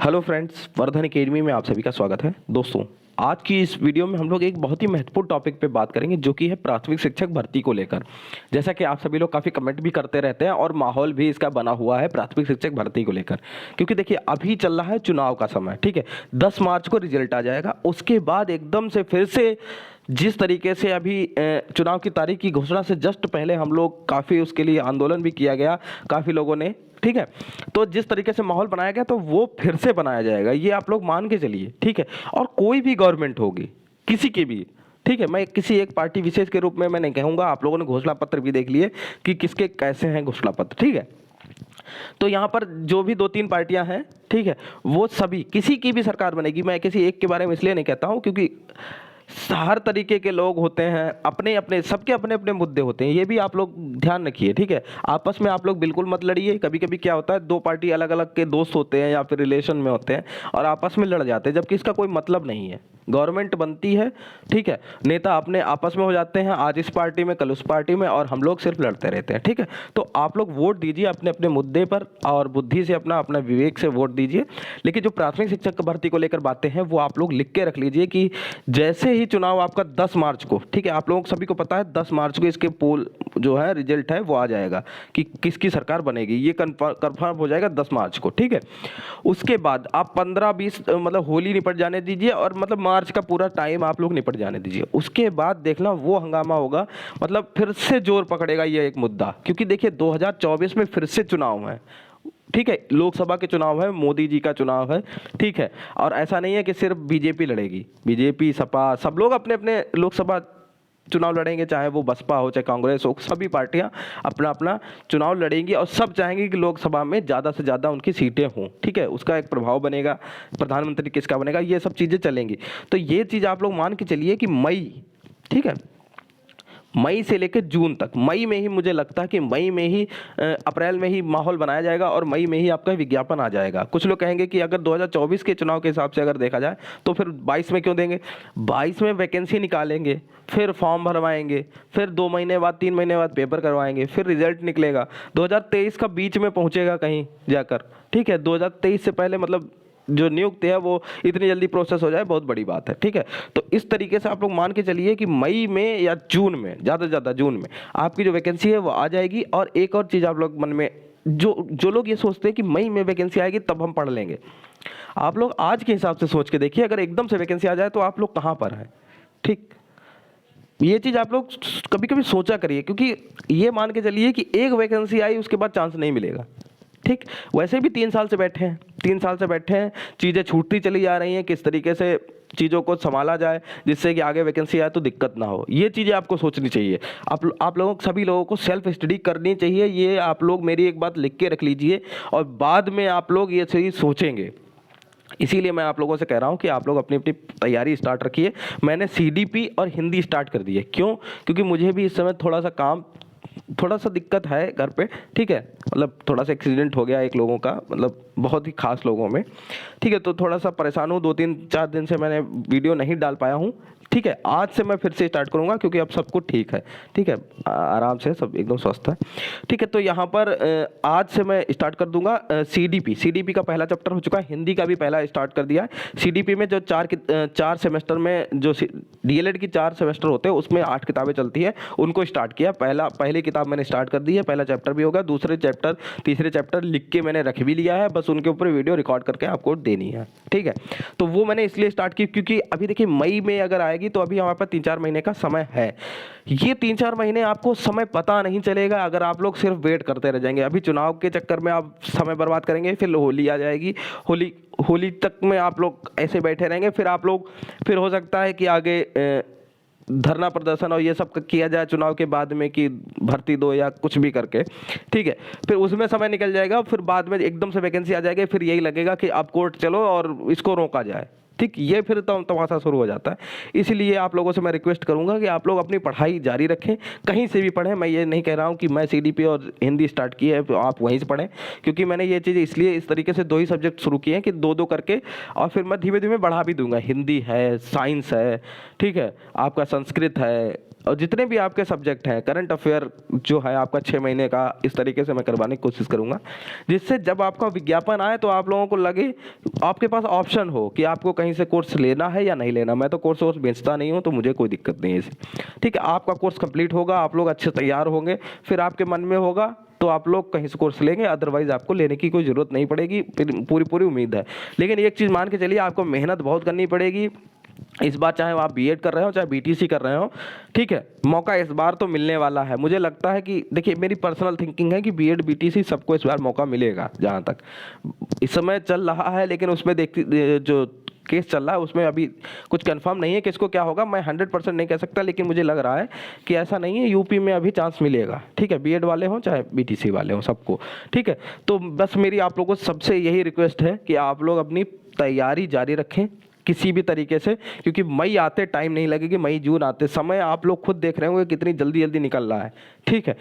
Hello friends, Vardhan academy में आप सभी का स्वागत है। दोस्तों, आज की इस वीडियो में हम लोग एक बहुत ही महत्वपूर्ण टॉपिक पे बात करेंगे, जो कि है प्राथमिक शिक्षक भर्ती को लेकर। जैसा कि आप सभी लोग काफ़ी कमेंट भी करते रहते हैं और माहौल भी इसका बना हुआ है प्राथमिक शिक्षक भर्ती को लेकर, क्योंकि देखिए अभी चल रहा है चुनाव का समय। ठीक है, 10 मार्च को रिजल्ट आ जाएगा। उसके बाद एकदम से फिर से जिस तरीके से अभी चुनाव की तारीख की घोषणा से जस्ट पहले हम लोग काफ़ी उसके लिए आंदोलन भी किया गया, काफ़ी लोगों ने। ठीक है, तो जिस तरीके से माहौल बनाया गया तो वो फिर से बनाया जाएगा, ये आप लोग मान के चलिए। ठीक है, और कोई भी गवर्नमेंट होगी, किसी की भी। ठीक है, मैं किसी एक पार्टी विशेष के रूप में मैं नहीं कहूँगा। आप लोगों ने घोषणा पत्र भी देख लिए कि किसके कैसे हैं घोषणा पत्र। ठीक है, तो यहाँ पर जो भी 2-3 पार्टियां हैं, ठीक है, वो सभी किसी की भी सरकार बनेगी। मैं किसी एक के बारे में इसलिए नहीं कहता हूँ क्योंकि हर तरीके के लोग होते हैं, अपने अपने सबके अपने अपने मुद्दे होते हैं, ये भी आप लोग ध्यान रखिए। ठीक है, आपस में आप लोग बिल्कुल मत लड़िए। कभी कभी क्या होता है, दो पार्टी अलग अलग के दोस्त होते हैं या फिर रिलेशन में होते हैं और आपस में लड़ जाते हैं, जबकि इसका कोई मतलब नहीं है। गवर्नमेंट बनती है, ठीक है, नेता अपने आपस में हो जाते हैं, आज इस पार्टी में कल उस पार्टी में, और हम लोग सिर्फ लड़ते रहते हैं। ठीक है, तो आप लोग वोट दीजिए अपने अपने मुद्दे पर और बुद्धि से, अपना अपना विवेक से वोट दीजिए। लेकिन जो प्राथमिक शिक्षक भर्ती को लेकर बातें हैं वो आप लोग लिख के रख लीजिए कि जैसे ही चुनाव आपका 10 मार्च को, ठीक है, आप लोगों सभी को पता है 10 मार्च को इसके पोल जो है रिजल्ट है वो आ जाएगा कि किसकी सरकार बनेगी, ये कंफर्म हो जाएगा 10 मार्च को। ठीक है, उसके बाद आप 15-20 मतलब होली निपट जाने दीजिए और मतलब मार्च का पूरा टाइम आप लोग निपट जाने दीजिए। उसके बाद देखना वो हंगामा होगा, मतलब फिर से जोर पकड़ेगा ये एक मुद्दा, क्योंकि देखिए 2024 में फिर से चुनाव है। ठीक है, लोकसभा के चुनाव है, मोदी जी का चुनाव है। ठीक है, और ऐसा नहीं है कि सिर्फ बीजेपी लड़ेगी, बीजेपी सपा सब लोग अपने अपने लोकसभा चुनाव लड़ेंगे, चाहे वो बसपा हो चाहे कांग्रेस हो, सभी पार्टियां अपना अपना चुनाव लड़ेंगी और सब चाहेंगे कि लोकसभा में ज़्यादा से ज़्यादा उनकी सीटें हों। ठीक है, उसका एक प्रभाव बनेगा, प्रधानमंत्री किसका बनेगा, ये सब चीज़ें चलेंगी। तो ये चीज़ आप लोग मान के चलिए कि मई, ठीक है, मई से लेकर जून तक, मई में ही मुझे लगता है कि मई में ही अप्रैल में ही माहौल बनाया जाएगा और मई में ही आपका विज्ञापन आ जाएगा। कुछ लोग कहेंगे कि अगर 2024 के चुनाव के हिसाब से अगर देखा जाए तो फिर 22 में क्यों देंगे, 22 में वैकेंसी निकालेंगे, फिर फॉर्म भरवाएंगे, फिर 2 महीने बाद 3 महीने बाद पेपर करवाएंगे, फिर रिजल्ट निकलेगा, 2023 का बीच में पहुंचेगा कहीं जाकर। ठीक है, 2023 से पहले मतलब जो नियुक्ति है वो इतनी जल्दी प्रोसेस हो जाए बहुत बड़ी बात है। ठीक है, तो इस तरीके से आप लोग मान के चलिए कि मई में या जून में, ज़्यादा से ज़्यादा जून में आपकी जो वैकेंसी है वो आ जाएगी। और एक और चीज़ आप लोग मन में, जो लोग ये सोचते हैं कि मई में वैकेंसी आएगी तब हम पढ़ लेंगे, आप लोग आज के हिसाब से सोच के देखिए, अगर एकदम से वैकेंसी आ जाए तो आप लोग कहाँ पर हैं। ठीक, ये चीज़ आप लोग कभी कभी सोचा करिए, क्योंकि ये मान के चलिए कि एक वैकेंसी आई उसके बाद चांस नहीं मिलेगा। ठीक, वैसे भी 3 साल से बैठे हैं, 3 साल से बैठे हैं, चीज़ें छूटती चली जा रही हैं, किस तरीके से चीज़ों को संभाला जाए जिससे कि आगे वैकेंसी आए तो दिक्कत ना हो, ये चीज़ें आपको सोचनी चाहिए। आप लोगों सभी लोगों को सेल्फ स्टडी करनी चाहिए। ये आप लोग मेरी एक बात लिख के रख लीजिए और बाद में आप लोग ये चीज़ सोचेंगे। इसीलिए मैं आप लोगों से कह रहा हूँ कि आप लोग अपनी अपनी तैयारी स्टार्ट रखिए। मैंने सीडीपी और हिंदी स्टार्ट कर दी है, क्यों? क्योंकि मुझे भी इस समय थोड़ा सा काम, थोड़ा सा दिक्कत है घर पे। ठीक है, मतलब थोड़ा सा एक्सीडेंट हो गया एक लोगों का, मतलब बहुत ही खास लोगों में। ठीक है, तो थोड़ा सा परेशान हूँ, 2-3-4 दिन से मैंने वीडियो नहीं डाल पाया हूँ। ठीक है, आज से मैं फिर से स्टार्ट करूँगा क्योंकि अब सब कुछ ठीक है। ठीक है, आराम से सब एकदम स्वस्थ है। ठीक है, तो यहाँ पर आज से मैं स्टार्ट कर दूंगा सीडीपी का पहला चैप्टर हो चुका है, हिंदी का भी पहला स्टार्ट कर दिया है। सीडीपी में जो 4 सेमेस्टर में जो डीएलएड की 4 सेमेस्टर होते हैं उसमें 8 किताबें चलती है, उनको स्टार्ट किया। पहली किताब मैंने स्टार्ट कर दी है, पहला चैप्टर भी होगा, दूसरे चैप्टर तीसरे चैप्टर लिख के मैंने रख भी लिया है, बस उनके ऊपर वीडियो रिकॉर्ड करके आपको देनी है। ठीक है, तो वो मैंने इसलिए स्टार्ट की क्योंकि अभी देखिए मई में अगर आएगी तो अभी हमारे पास 3-4 महीने का समय है। ये 3-4 महीने आपको समय पता नहीं चलेगा अगर आप लोग सिर्फ वेट करते रह जाएंगे। अभी चुनाव के चक्कर में आप समय बर्बाद करेंगे, फिर होली आ जाएगी, होली तक में आप लोग ऐसे बैठे रहेंगे, फिर आप लोग, फिर हो सकता है कि आगे धरना प्रदर्शन और ये सब किया जाए चुनाव के बाद में कि भर्ती दो या कुछ भी करके। ठीक है, फिर उसमें समय निकल जाएगा, फिर बाद में एकदम से वैकेंसी आ जाएगी, फिर यही लगेगा कि आप कोर्ट चलो और इसको रोका जाए। ठीक, ये फिर तमाशा शुरू हो जाता है। इसलिए आप लोगों से मैं रिक्वेस्ट करूंगा कि आप लोग अपनी पढ़ाई जारी रखें, कहीं से भी पढ़ें। मैं ये नहीं कह रहा हूं कि मैं सीडीपी और हिंदी स्टार्ट की है तो आप वहीं से पढ़ें, क्योंकि मैंने ये चीज़ इसलिए इस तरीके से 2 ही सब्जेक्ट शुरू किए हैं कि 2-2 करके, और फिर मैं धीमे धीमे बढ़ा भी दूंगा। हिंदी है, साइंस है, ठीक है, आपका संस्कृत है, और जितने भी आपके सब्जेक्ट हैं, करंट अफेयर जो है आपका 6 महीने का, इस तरीके से मैं करवाने की कोशिश करूँगा, जिससे जब आपका विज्ञापन आए तो आप लोगों को लगे, आपके पास ऑप्शन हो कि आपको कहीं से कोर्स लेना है या नहीं लेना। मैं तो कोर्स वोर्स बेचता नहीं हूँ, तो मुझे कोई दिक्कत नहीं है इसी। ठीक है, आपका कोर्स कंप्लीट होगा, आप लोग अच्छे तैयार होंगे, फिर आपके मन में होगा तो आप लोग कहीं से कोर्स लेंगे, अदरवाइज आपको लेने की कोई ज़रूरत नहीं पड़ेगी, पूरी पूरी उम्मीद है। लेकिन एक चीज़ मान के चलिए, आपको मेहनत बहुत करनी पड़ेगी इस बार, चाहे आप बीएड कर रहे हो चाहे बीटीसी कर रहे हो। ठीक है, मौका इस बार तो मिलने वाला है। मुझे लगता है कि देखिए, मेरी पर्सनल थिंकिंग है कि बीएड बीटीसी सबको इस बार मौका मिलेगा। जहाँ तक इस समय चल रहा है, लेकिन उसमें देखती जो केस चल रहा है उसमें अभी कुछ कंफर्म नहीं है कि इसको क्या होगा। मैं 100% नहीं कह सकता, लेकिन मुझे लग रहा है कि ऐसा नहीं है, यूपी में अभी चांस मिलेगा। ठीक है, बीएड वाले हों चाहे बीटीसी वाले हों, सबको। ठीक है, तो बस मेरी आप लोगों को सबसे यही रिक्वेस्ट है कि आप लोग अपनी तैयारी जारी रखें किसी भी तरीके से, क्योंकि मई आते टाइम नहीं लगेगी, मई जून आते समय आप लोग खुद देख रहे होंगे कितनी जल्दी जल्दी निकल रहा है। ठीक है,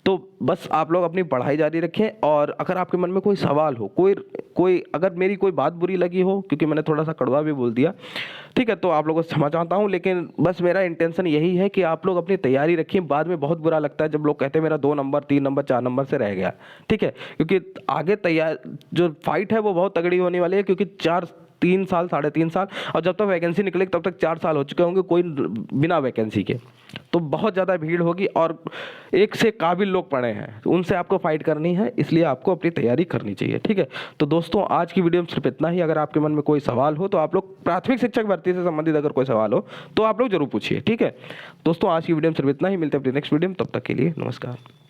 तो बस आप लोग अपनी पढ़ाई जारी रखें। और अगर आपके मन में कोई सवाल हो, कोई अगर मेरी कोई बात बुरी लगी हो, क्योंकि मैंने थोड़ा सा कड़वा भी बोल दिया, ठीक है, तो आप लोगों से क्षमा चाहता हूं। लेकिन बस मेरा इंटेंशन यही है कि आप लोग अपनी तैयारी रखें। बाद में बहुत बुरा लगता है जब लोग कहते हैं मेरा 2 नंबर 3 नंबर 4 नंबर से रह गया। ठीक है, क्योंकि आगे तैयार जो फाइट है वो बहुत तगड़ी होने वाली है, क्योंकि 3 साल 3.5 साल, और जब तक वैकेंसी निकलेगी तब तक 4 साल हो चुके होंगे कोई बिना वैकेंसी के। तो बहुत ज़्यादा भीड़ होगी और एक से काबिल लोग पड़े हैं, तो उनसे आपको फाइट करनी है, इसलिए आपको अपनी तैयारी करनी चाहिए। ठीक है, तो दोस्तों आज की वीडियो में सिर्फ इतना ही। अगर आपके मन में कोई सवाल हो तो आप लोग प्राथमिक शिक्षक भर्ती से संबंधित अगर कोई सवाल हो तो आप लोग जरूर पूछिए। ठीक है दोस्तों, आज की वीडियो में सिर्फ इतना ही। मिलते हैं अपनी नेक्स्ट वीडियो में, तब तक के लिए नमस्कार।